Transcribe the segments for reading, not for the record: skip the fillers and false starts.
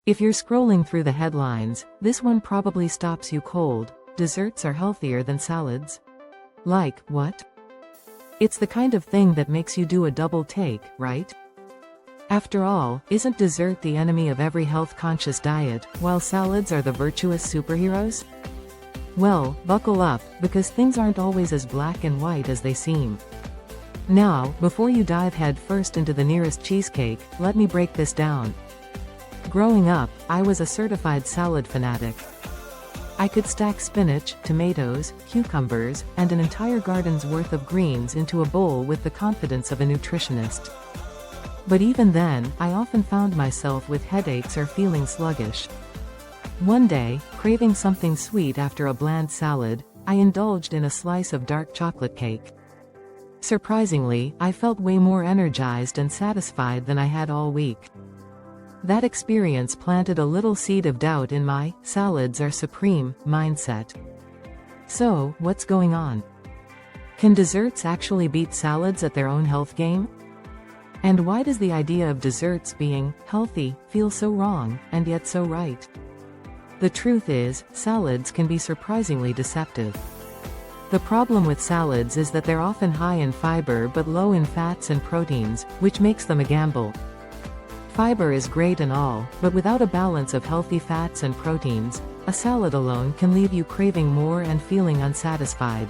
If you're scrolling through the headlines, this one probably stops you cold. Desserts are healthier than salads. Like, what? It's the kind of thing that makes you do a double take, right? After all, isn't dessert the enemy of every health-conscious diet, while salads are the virtuous superheroes? Well, buckle up, because things aren't always as black and white as they seem. Now, before you dive headfirst into the nearest cheesecake, let me break this down. Growing up, I was a certified salad fanatic. I could stack spinach, tomatoes, cucumbers, and an entire garden's worth of greens into a bowl with the confidence of a nutritionist. But even then, I often found myself with headaches or feeling sluggish. One day, craving something sweet after a bland salad, I indulged in a slice of dark chocolate cake. Surprisingly, I felt way more energized and satisfied than I had all week. That experience planted a little seed of doubt in my "salads are supreme" mindset. So, what's going on? Can desserts actually beat salads at their own health game? And why does the idea of desserts being healthy feel so wrong, and yet so right? The truth is, salads can be surprisingly deceptive. The problem with salads is that they're often high in fiber but low in fats and proteins, which makes them a gamble. Fiber is great and all, but without a balance of healthy fats and proteins, a salad alone can leave you craving more and feeling unsatisfied.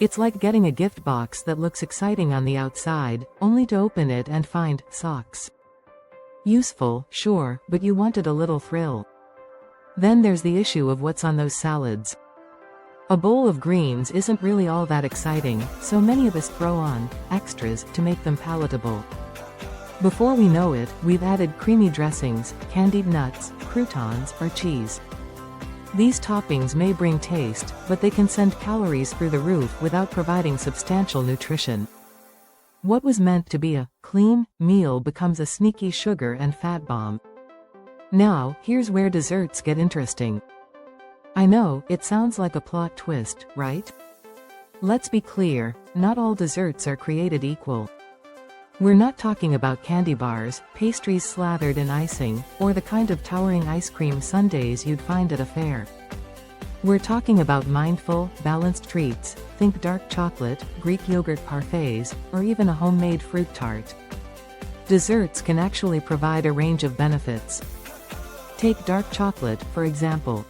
It's like getting a gift box that looks exciting on the outside, only to open it and find socks. Useful, sure, but you wanted a little thrill. Then there's the issue of what's on those salads. A bowl of greens isn't really all that exciting, so many of us throw on extras to make them palatable. Before we know it, we've added creamy dressings, candied nuts, croutons, or cheese. These toppings may bring taste, but they can send calories through the roof without providing substantial nutrition. What was meant to be a clean meal becomes a sneaky sugar and fat bomb. Now, here's where desserts get interesting. I know, it sounds like a plot twist, right? Let's be clear, not all desserts are created equal. We're not talking about candy bars, pastries slathered in icing, or the kind of towering ice cream sundaes you'd find at a fair. We're talking about mindful, balanced treats. Think dark chocolate, Greek yogurt parfaits, or even a homemade fruit tart. Desserts can actually provide a range of benefits. Take dark chocolate, for example.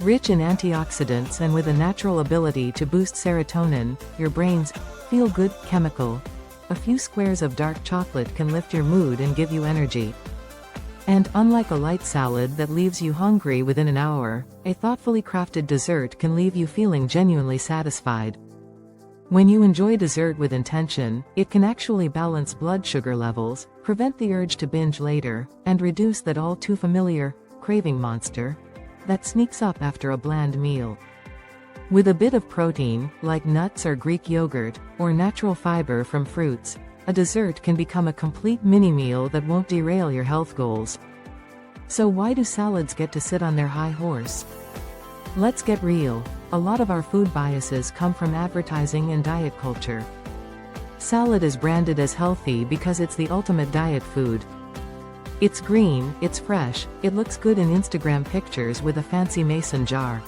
Rich in antioxidants and with a natural ability to boost serotonin, your brain's feel-good chemical. A few squares of dark chocolate can lift your mood and give you energy. And unlike a light salad that leaves you hungry within an hour, a thoughtfully crafted dessert can leave you feeling genuinely satisfied. When you enjoy dessert with intention, it can actually balance blood sugar levels, prevent the urge to binge later, and reduce that all too familiar craving monster that sneaks up after a bland meal. With a bit of protein, like nuts or Greek yogurt, or natural fiber from fruits, a dessert can become a complete mini-meal that won't derail your health goals. So why do salads get to sit on their high horse? Let's get real. A lot of our food biases come from advertising and diet culture. Salad is branded as healthy because it's the ultimate diet food. It's green, it's fresh, it looks good in Instagram pictures with a fancy mason jar.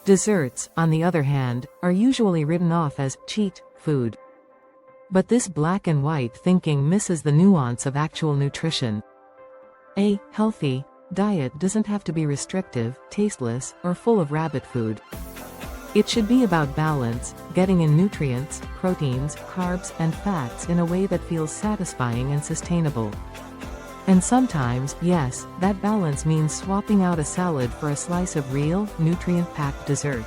Desserts, on the other hand, are usually written off as cheat food. But this black and white thinking misses the nuance of actual nutrition. A healthy diet doesn't have to be restrictive, tasteless, or full of rabbit food. It should be about balance, getting in nutrients, proteins, carbs, and fats in a way that feels satisfying and sustainable. And sometimes, yes, that balance means swapping out a salad for a slice of real, nutrient-packed dessert.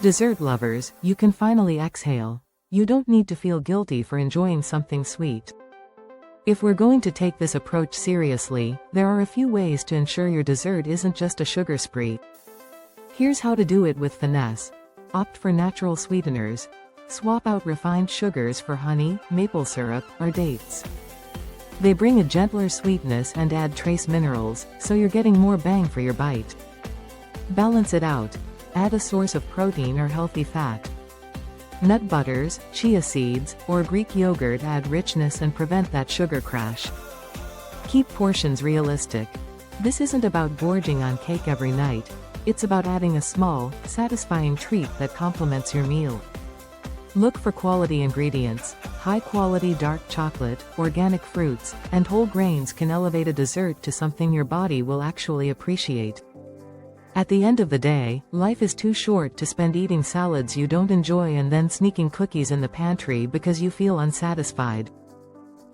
Dessert lovers, you can finally exhale. You don't need to feel guilty for enjoying something sweet. If we're going to take this approach seriously, there are a few ways to ensure your dessert isn't just a sugar spree. Here's how to do it with finesse. Opt for natural sweeteners. Swap out refined sugars for honey, maple syrup, or dates. They bring a gentler sweetness and add trace minerals, so you're getting more bang for your bite. Balance it out. Add a source of protein or healthy fat. Nut butters, chia seeds, or Greek yogurt add richness and prevent that sugar crash. Keep portions realistic. This isn't about gorging on cake every night. It's about adding a small, satisfying treat that complements your meal. Look for quality ingredients. High-quality dark chocolate, organic fruits, and whole grains can elevate a dessert to something your body will actually appreciate. At the end of the day, life is too short to spend eating salads you don't enjoy and then sneaking cookies in the pantry because you feel unsatisfied.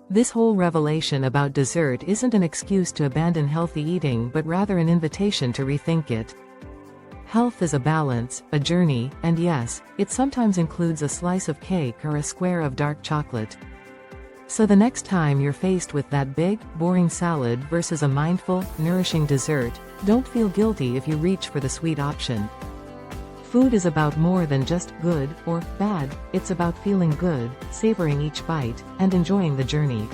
This whole revelation about dessert isn't an excuse to abandon healthy eating but rather an invitation to rethink it. Health is a balance, a journey, and yes, it sometimes includes a slice of cake or a square of dark chocolate. So the next time you're faced with that big, boring salad versus a mindful, nourishing dessert, don't feel guilty if you reach for the sweet option. Food is about more than just good or bad, it's about feeling good, savoring each bite, and enjoying the journey.